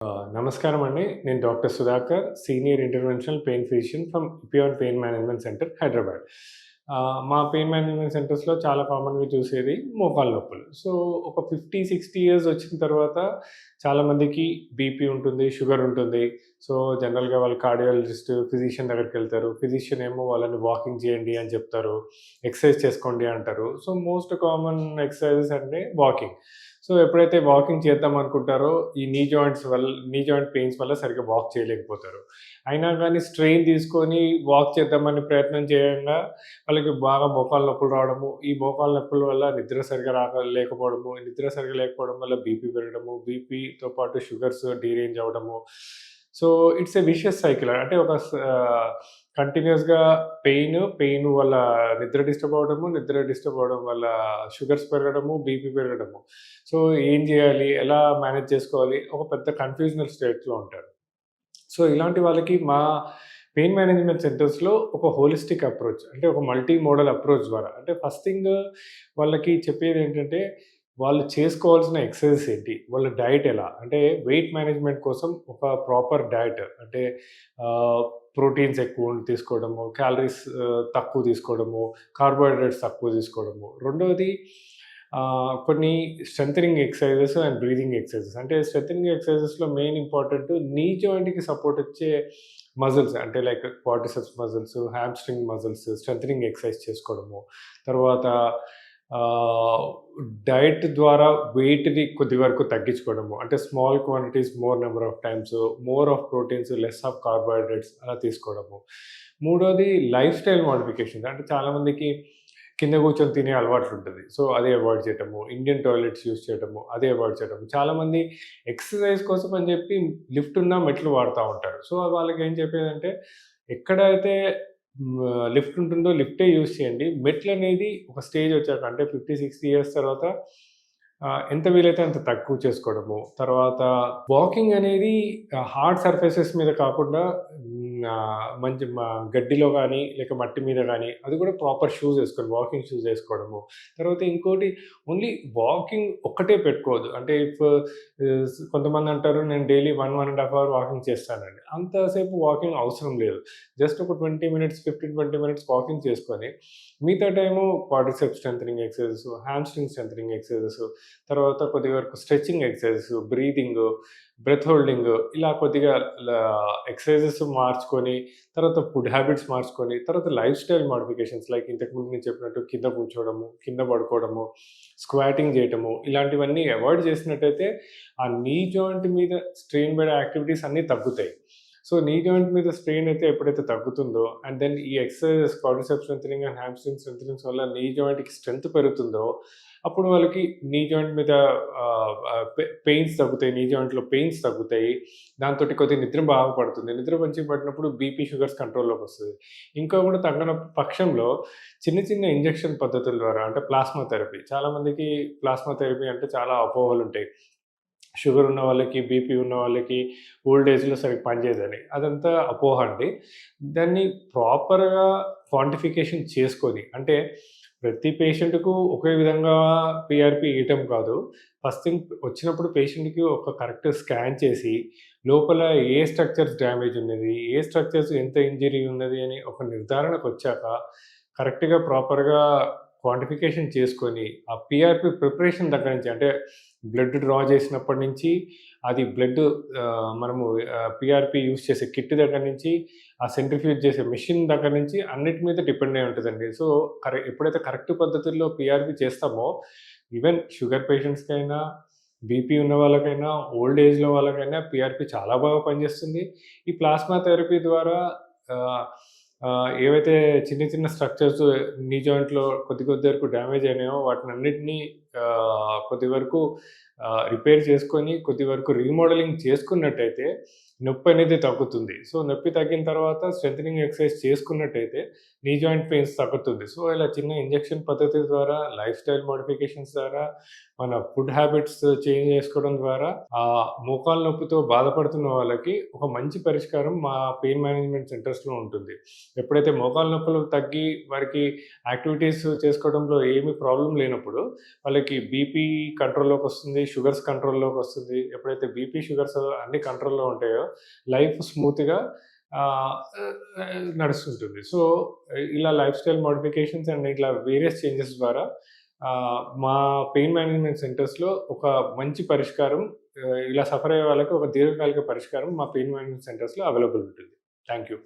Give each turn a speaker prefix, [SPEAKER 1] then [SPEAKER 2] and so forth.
[SPEAKER 1] నమస్కారం అండి. నేను doctor Sudhakar, senior interventional pain physician from pure pain management centre, Hyderabad. మా పెయిన్ మేనేజ్మెంట్ సెంటర్స్‌లో చాలా కామన్‌గా చూసేది మోకాళ్ళ నొప్పులు. సో, ఒక 50, 60 ఇయర్స్ వచ్చిన తర్వాత చాలామందికి బీపీ ఉంటుంది, షుగర్ ఉంటుంది. సో, జనరల్‌గా వాళ్ళు కార్డియాలజిస్ట్, ఫిజిషియన్ దగ్గరికెళ్తారు. ఫిజిషియన్ ఏమో వాళ్ళని వాకింగ్ చేయండి అని చెప్తారు. ఎక్సర్సైజ్ చేసుకోండి అంటారు. సో, మోస్ట్ కామన్ ఎక్సర్సైజెస్ అంటే వాకింగ్. సో, ఎప్పుడైతే వాకింగ్ చేద్దాం అనుకుంటారో, ఈ నీ జాయింట్ పెయిన్స్ వల్ల సరిగ్గా వాక్ చేయలేకపోతారు. అయినా గానీ స్ట్రెయిన్ తీసుకొని వాక్ చేద్దామని ప్రయత్నం చేయంగా వాళ్ళకి బాగా మోకాళ్ళ నొప్పులు రావడము, ఈ మోకాళ్ళ నొప్పుల వల్ల నిద్ర సరిగ్గా లేకపోవడము, నిద్ర సరిగ్గా లేకపోవడం వల్ల బీపీ పెరగడము, బీపీతో పాటు షుగర్స్ డీరేంజ్ అవ్వడము. So, it's a vicious cycle. అంటే కంటిన్యూయస్‌గా పెయిన్ వల్ల నిద్ర డిస్టర్బ్ అవ్వడము, నిద్ర డిస్టర్బ్ అవ్వడం వల్ల షుగర్స్ పెరగడము, బీపీ పెరగడము. సో, ఏం జేయాలి? ఎలా మేనేజ్ చేసుకోవాలి? ఒక పెద్ద కన్‌ఫ్యూజనల్ స్టేట్‌లో ఉంటారు. సో, ఇలాంటి వాళ్ళకి మా పెయిన్ మేనేజ్మెంట్ సెంటర్స్‌లో ఒక హోలిస్టిక్ అప్రోచ్, అంటే ఒక మల్టీ మోడల్ అప్రోచ్ ద్వారా, అంటే ఫస్ట్ థింగ్ వాళ్ళకి చెప్పేదేంటంటే, వాళ్ళు చేసుకోవాల్సిన ఎక్సర్‌సైజెస్ ఏంటి? వాళ్ళ డైట్ ఎలా? అంటే వెయిట్ మేనేజ్మెంట్ కోసం ఒక ప్రాపర్ డైట్, అంటే ప్రోటీన్స్ ఎక్కువ తీసుకోవడము, క్యాలరీస్ తక్కువ తీసుకోవడము, కార్బోహైడ్రేట్స్ తక్కువ తీసుకోవడము. రెండోది కొన్ని strengthening exercises and breathing exercises. అంటే స్ట్రెంథెనింగ్ ఎక్సర్సైజెస్‌లో మెయిన్ ఇంపార్టెంట్ నీ జాయింట్‌కి సపోర్ట్ వచ్చే మజిల్స్, అంటే like quadriceps muscles, hamstring muscles strengthening exercise చేసుకోవడము. తర్వాత ఆహ్, డైట్ ద్వారా వెయిట్‌ని కొద్ది వరకు తగ్గించుకోవడము. అంటే small quantities, more number of times, more of proteins, less of carbohydrates అలా తీసుకోవడము. మూడోది లైఫ్ స్టైల్ మోడిఫికేషన్స్. అంటే చాలామందికి కింద కూర్చొని తినే అలవాట్లుంటది. సో, అది అవాయిడ్ చేయటము. ఇండియన్ టాయిలెట్స్ యూజ్ చేయటము, అది అవాయిడ్ చేయటము. చాలామంది ఎక్సర్‌సైజ్ కోసం అని చెప్పి లిఫ్ట్ ఉన్న మెట్లు వాడతా ఉంటారు. సో, వాళ్ళకేం చెప్పేదంటే, ఎక్కడైతే లిఫ్ట్ ఉంటుందో లిఫ్టే యూజ్ చేయండి. మెట్లనేది ఒక స్టేజ్ వచ్చాక, అంటే 50, 60 ఇయర్స్ తర్వాత ఎంత వీలైతే అంత తక్కువ చేసుకోవడము. తర్వాత వాకింగ్ అనేది హార్డ్ సర్ఫేసెస్ మీద కాకుండా మంచి గడ్డిలో గానీ, లేక మట్టి మీద గానీ, అది కూడా ప్రాపర్ షూస్ ఏసుకొని, వాకింగ్ షూస్ ఏసుకోవడము. తర్వాత ఇంకోటి, ఓన్లీ వాకింగ్ ఒక్కటే పెట్టుకోవద్దు. అంటే కొంతమందంటారు, నేను డైలీ 1, 1 ½ అవర్ వాకింగ్ చేస్తానండి. అంతసేపు వాకింగ్ అవసరం లేదు. జస్ట్ ఒక 20 మినిట్స్, 15, 20 మినిట్స్ వాకింగ్ చేసుకొని, మిగతా time quadriceps strengthening exercises, hamstring strengthening exercises, తర్వాత కొద్ది వరకు stretching exercises, breathing, breath holding, ఇలా కొద్దిగా ఎక్సర్‌సైజెస్ మార్చుకొని, తర్వాత ఫుడ్ హ్యాబిట్స్ మార్చుకొని, తర్వాత లైఫ్ స్టైల్ మోడిఫికేషన్స్, లైక్ ఇంతకుముందు నేను చెప్పినట్టు కింద కూర్చోవడము, కింద పడుకోవడము, స్క్వాటింగ్ చేయటము, ఇలాంటివన్నీ అవాయిడ్ చేసినట్టయితే ఆ నీ జాయింట్ మీద స్ట్రెయిన్ పడే యాక్టివిటీస్ అన్నీ తగ్గుతాయి. సో, నీ జాయింట్ మీద స్ట్రెయిన్ అయితే ఎప్పుడైతే తగ్గుతుందో, అండ్ దెన్ ఈ exercises, quadriceps strengthening and hamstring strengthenings వల్ల నీ జాయింట్‌కి స్ట్రెంత్ పెరుగుతుందో, అప్పుడు వాళ్ళకి నీ జాయింట్ మీద ఆహ్, ఆహ్, పెయిన్స్ తగ్గుతాయి. నీ జాయింట్‌లో పెయిన్స్ తగ్గుతాయి. దాంతోటి కొద్దిగా నిద్ర బాగా పడుతుంది. నిద్ర మంచిగా పట్టినప్పుడు బీపీ, షుగర్స్ కంట్రోల్‌లోకొస్తది. ఇంకా కూడా తగ్గని పక్షంలో చిన్న చిన్న ఇంజెక్షన్ పద్ధతుల ద్వారా, అంటే ప్లాస్మా థెరపీ. చాలామందికి ప్లాస్మా థెరపీ అంటే చాలా అపోహలుంటాయి. షుగర్ ఉన్న వాళ్ళకి, బీపీ ఉన్న వాళ్ళకి ఓల్డ్ ఏజ్‌లో సరిగ్గా పనిచేయదని. అదంతా అపోహ అండి. దాన్ని ప్రాపర్‌గా క్వాంటిఫికేషన్ చేసుకొని, అంటే ప్రతి పేషెంట్‌కు ఒకే విధంగా పీఆర్పీ ఇయటం కాదు. ఫస్ట్ థింగ్, వచ్చినప్పుడు పేషెంట్‌కి ఒక కరెక్ట్ స్కాన్ చేసి, లోపల ఏ స్ట్రక్చర్స్ డ్యామేజ్ ఉన్నది, ఏ స్ట్రక్చర్స్ ఎంత ఇంజ్యూరీ ఉన్నది అని ఒక నిర్ధారణకొచ్చాక, కరెక్ట్‌గా ప్రాపర్‌గా క్వాంటిఫికేషన్ చేసుకొని, ఆ పీఆర్పీ ప్రిపరేషన్ దగ్గర నుంచి, అంటే బ్లడ్ డ్రా చేసినప్పటి నుంచి, అది బ్లడ్ మనము పీఆర్పీ యూజ్ చేసే కిట్ దగ్గర నుంచి, ఆ సెంట్రిఫ్యూజ్ చేసే మెషిన్ దగ్గర నుంచి అన్నిటి మీద డిపెండ్ అయి ఉంటదండి. సో, ఎప్పుడైతే కరెక్ట్ పద్ధతుల్లో పీఆర్పీ చేస్తామో, ఈవెన్ షుగర్ పేషెంట్స్‌కైనా, బీపీ ఉన్న వాళ్ళకైనా, ఓల్డ్ ఏజ్‌లో వాళ్ళకైనా పీఆర్పీ చాలా బాగా పనిచేస్తుంది. ఈ ప్లాస్మా థెరపీ ద్వారా ఆహ్, ఏవైతే చిన్న చిన్న స్ట్రక్చర్స్ నీ జాయింట్‌లో కొద్ది వరకు డ్యామేజ్ అయినాయో, వాటినన్నిటిని కొద్ది వరకు రిపేర్ చేసుకొని, కొద్ది వరకు రీమోడలింగ్ చేసుకున్నట్టయితే నొప్పనేది తగ్గుతుంది. సో, నొప్పి తగ్గిన తర్వాత స్ట్రెంథెనింగ్ ఎక్సర్సైజ్ చేసుకున్నట్టయితే నీ జాయింట్ పెయిన్స్ తగ్గుతుంది. సో, ఇలా చిన్న ఇంజెక్షన్ పద్ధతి ద్వారా, లైఫ్ స్టైల్ మోడిఫికేషన్స్ ద్వారా, మన ఫుడ్ హ్యాబిట్స్ చేంజ్ చేసుకోవడం ద్వారా, మోకాళ్ళ నొప్పితో బాధపడుతున్న వాళ్ళకి ఒక మంచి పరిష్కారం మా పెయిన్ మేనేజ్మెంట్ సెంటర్స్‌లో ఉంటుంది. ఎప్పుడైతే మోకాళ్ళ నొప్పులు తగ్గి వారికి యాక్టివిటీస్ చేసుకోవడంలో ఏమి ప్రాబ్లమ్ లేనప్పుడు, వాళ్ళకి వాళ్ళకి బీపీ కంట్రోల్‌లోకొస్తుంది, షుగర్స్ కంట్రోల్‌లోకొస్తుంది. ఎప్పుడైతే బీపీ, షుగర్స్ అన్నీ కంట్రోల్‌లో ఉంటాయో లైఫ్ స్మూత్‌గా ఆహ్, నడుస్తుంటుంది. సో, ఇలా లైఫ్ స్టైల్ మోడిఫికేషన్స్ అండ్ ఇట్లా వేరియస్ చేంజెస్ ద్వారా మా పెయిన్ మేనేజ్మెంట్ సెంటర్స్‌లో ఒక మంచి పరిష్కారం, ఇలా సఫర్ అయ్యే వాళ్ళకి ఒక దీర్ఘకాలిక పరిష్కారం మా పెయిన్ మేనేజ్మెంట్ సెంటర్స్‌లో అవైలబుల్ ఉంటుంది. Thank you.